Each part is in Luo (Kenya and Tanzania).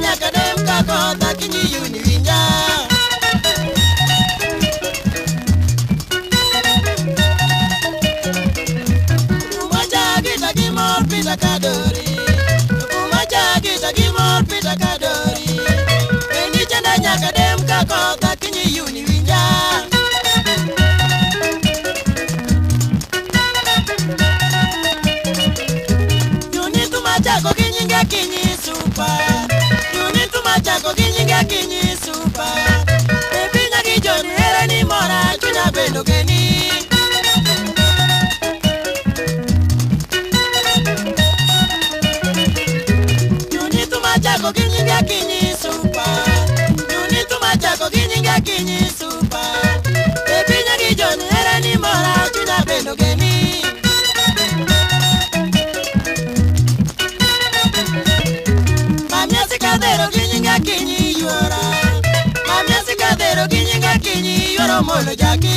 nyaka dem kako dhakinyi yuni winja. Kumacha gita gimor pita kadori, kumacha gita gimor pita kadori. Pendi chanda nyaka dem kako dhakinyi yuni winja. Yuni tumachako ginyinga kinyi super. Yuni tumachako ginyinga kinyi super. Baby nyaki joni here ni mora chunya bendo geni. Yuni tumachako ginyinga kinyi super. Yuni tumachako ginyinga kinyi super. Baby nyaki joni here ni mora chunya bendo geni. Mamia sikadero ginyinga kinyi yuora. Mamia sikadero ginyinga kinyi yuoro molo jaki.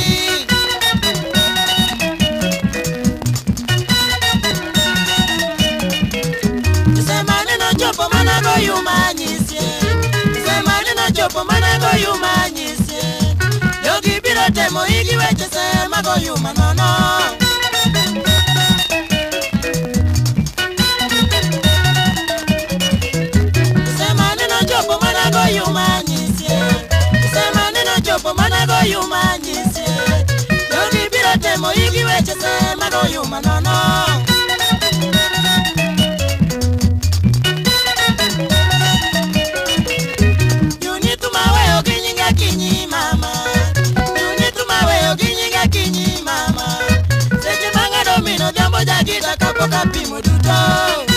Semane no chopo mana go yumanyisye. Semane no chopo mana go yumanyisye. Yogi biro temo igi weche sema go yuma nono. Chopo mana go yumanyisye. Yogi biro temo igi weche sema go yuma nono. Yuni tumaweo ginyinga kinyi mama. Yuni tumaweo ginyinga kinyi mama. Seche manga domino jambo jagita kapo kapimo duto.